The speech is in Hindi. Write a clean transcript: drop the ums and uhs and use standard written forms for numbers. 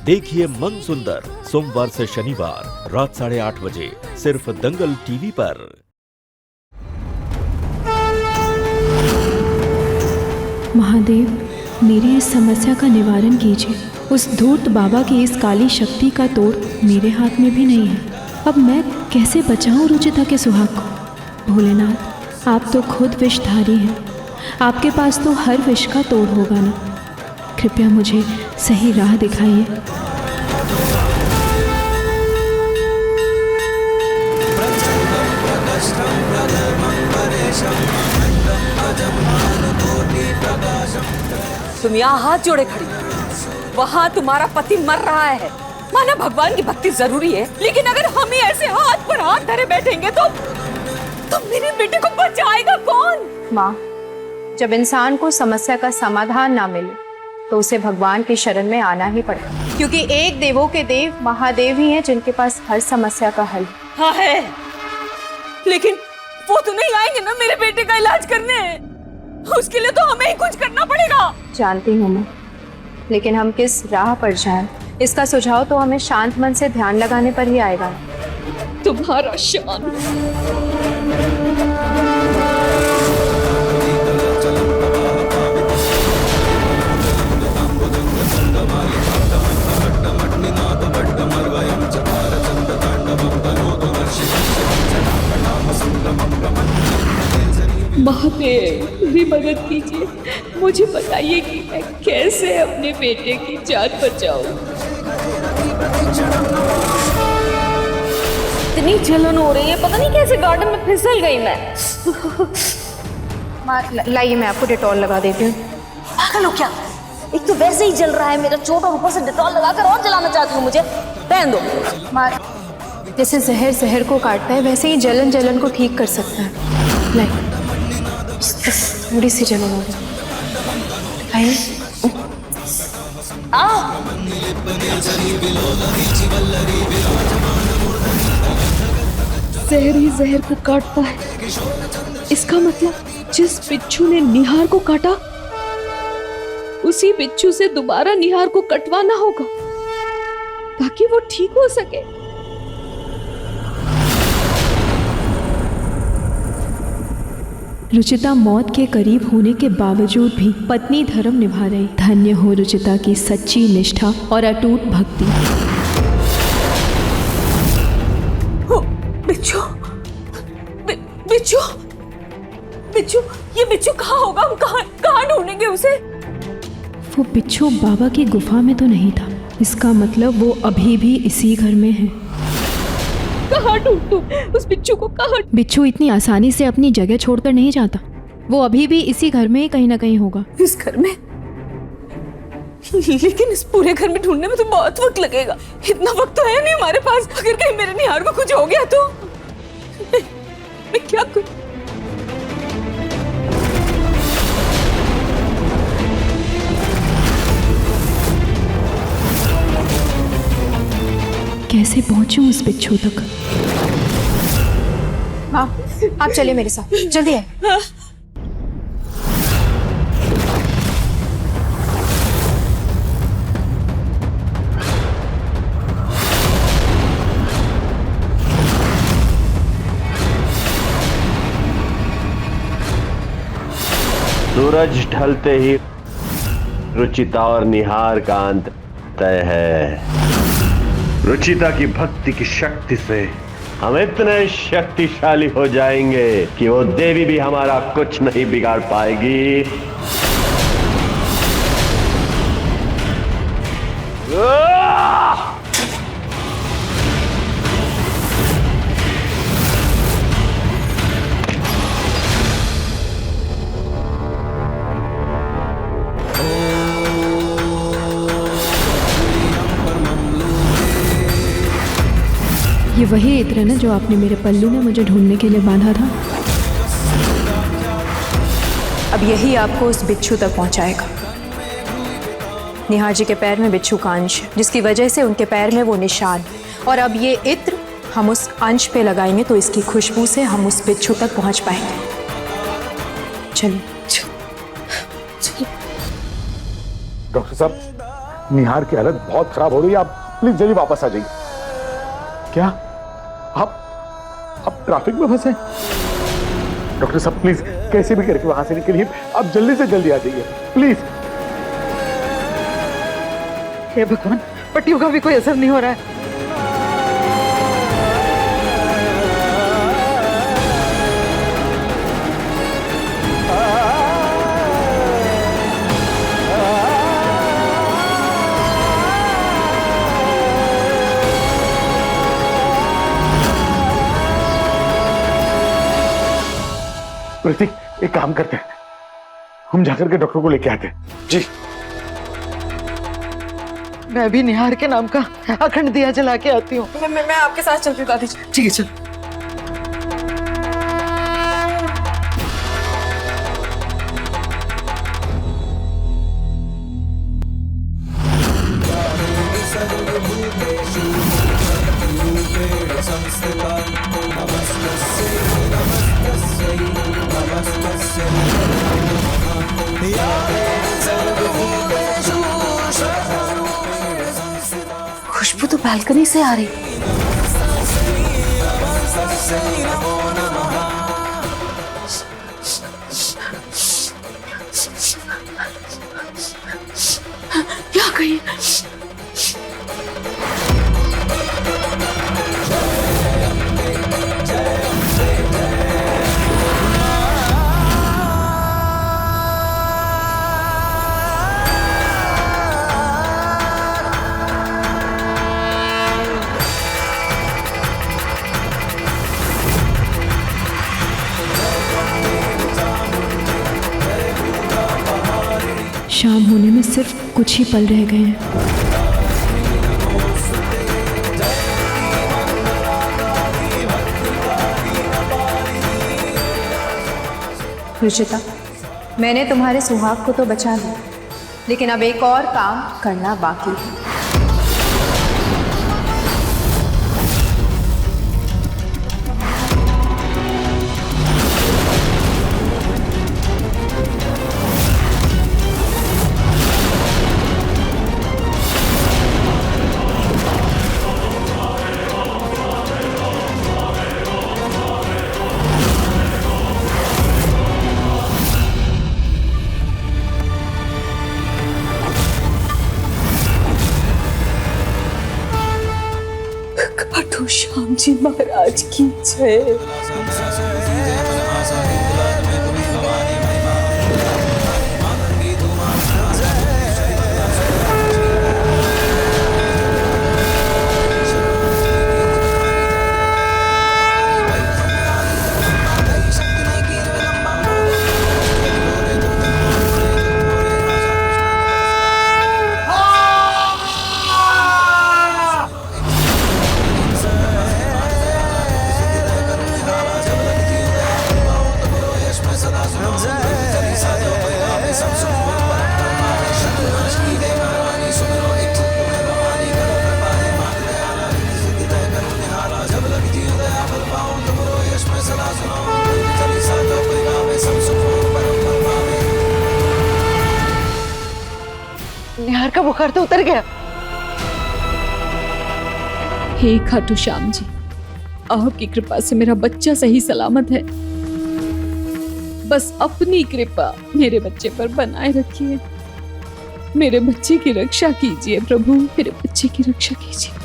देखिए मन सुंदर सोमवार से शनिवार रात 8:30 बजे सिर्फ दंगल टीवी पर। महादेव, मेरी इस समस्या का निवारण कीजिए। उस धूर्त बाबा की इस काली शक्ति का तोड़ मेरे हाथ में भी नहीं है। अब मैं कैसे बचाऊं रुचिता के सुहाग को? भोलेनाथ, आप तो खुद विषधारी हैं। आपके पास तो हर विष का तोड़ होगा ना। कृपया मुझे सही राह दिखाइए। तुम यहाँ हाथ जोड़े खड़ी, वहाँ तुम्हारा पति मर रहा है। माना भगवान की भक्ति जरूरी है, लेकिन अगर हम ही ऐसे हाथ पर हाथ धरे बैठेंगे तो मेरे बेटे को बचाएगा कौन? माँ, जब इंसान को समस्या का समाधान ना मिले तो उसे भगवान की शरण में आना ही पड़ेगा, क्योंकि एक देवों के देव महादेव ही हैं जिनके पास हर समस्या का हल। हाँ है, लेकिन वो तो नहीं आएंगे ना मेरे बेटे का इलाज करने। उसके लिए तो हमें ही कुछ करना पड़ेगा। जानती हूँ मैं, लेकिन हम किस राह पर जाएं, इसका सुझाव तो हमें शांत मन से ध्यान लगाने पर ही आएगा। तुम्हारा शांत महादेव, मेरी मदद कीजिए। मुझे बताइए कि मैं कैसे अपने बेटे की जान बचाऊं। इतनी जलन हो रही है, पता नहीं कैसे गार्डन में फिसल गई मैं। लाइए, मैं आपको डेटॉल लगा देती हूँ। पागल हो क्या? एक तो वैसे ही जल रहा है मेरा चोट, और ऊपर से डेटॉल लगाकर और जलाना चाहती हूँ मुझे। रहने दो। माँ, जैसे जहर जहर को काटता है वैसे ही जलन जलन को ठीक कर सकता है। लाइए, थोड़ी सी जलन हो गई। आइए। जहर ही जहर को काटता है। इसका मतलब जिस बिच्छू ने निहार को काटा, उसी बिच्छू से दोबारा निहार को कटवाना होगा ताकि वो ठीक हो सके। रुचिता मौत के करीब होने के बावजूद भी पत्नी धर्म निभा रही। धन्य हो रुचिता की सच्ची निष्ठा और अटूट भक्ति। बिच्छू, बिच्छू, बिच्छू, ये बिच्छू कहाँ होगा? हम कहाँ ढूंढेंगे उसे? वो बिच्छू बाबा की गुफा में तो नहीं था। इसका मतलब वो अभी भी इसी घर में है। कहाँ ढूंढूं उस बिच्छू को? कहाँ? बिच्छू इतनी आसानी से अपनी जगह छोड़कर नहीं जाता। वो अभी भी इसी घर में ही कहीं ना कहीं होगा। इस घर में? लेकिन इस पूरे घर में ढूंढने में तो बहुत वक्त लगेगा। इतना वक्त तो है नहीं हमारे पास। अगर कहीं मेरे निहार को कुछ हो गया तो मैं क्या करूं? कैसे पहुंचूं उस बिच्छू तक? हाँ, आप चलिए मेरे साथ, जल्दी आइए। सूरज ढलते ही रुचिता और निहार का अंत तय है। रुचिता की भक्ति की शक्ति से हम इतने शक्तिशाली हो जाएंगे कि वो देवी भी हमारा कुछ नहीं बिगाड़ पाएगी। ये वही इत्र है ना जो आपने मेरे पल्लू में मुझे ढूंढने के लिए बांधा था? अब यही आपको उस बिच्छू तक पहुंचाएगा। निहार जी के पैर में बिच्छू का अंश है, जिसकी वजह से उनके पैर में वो निशान है। और अब ये इत्र हम उस अंश पे लगाएंगे तो इसकी खुशबू से हम उस बिच्छू तक पहुंच पाएंगे। चलिए। डॉक्टर साहब, निहार की हालत बहुत खराब हो रही है, आप प्लीज जल्दी वापस आ जाइए। क्या आप ट्रैफिक में फंसे? डॉक्टर साहब प्लीज कैसे भी करके वहां से निकलिए, आप जल्दी से जल्दी आ जाइए प्लीज। हे भगवान, पट्टियों का भी कोई असर नहीं हो रहा है। प्रतीक, एक काम करते हैं, हम जाकर के डॉक्टर को लेके आते हैं। जी। मैं भी निहार के नाम का अखंड दिया जला के आती हूँ। मैं आपके साथ चलती हूँ दादी जी। ठीक है, चल। खुशबू तो बालकनी से आ रही। क्या कही? शाम होने में सिर्फ कुछ ही पल रह गए हैं। रुचिता, मैंने तुम्हारे सुहाग को तो बचा लिया, लेकिन अब एक और काम करना बाकी है। खाटू श्याम जी महाराज की जय। निहार का बुखार तो उतर गया। हे खाटू श्याम जी, आपकी कृपा से मेरा बच्चा सही सलामत है। बस अपनी कृपा मेरे बच्चे पर बनाए रखिए। मेरे बच्चे की रक्षा कीजिए प्रभु, मेरे बच्चे की रक्षा कीजिए।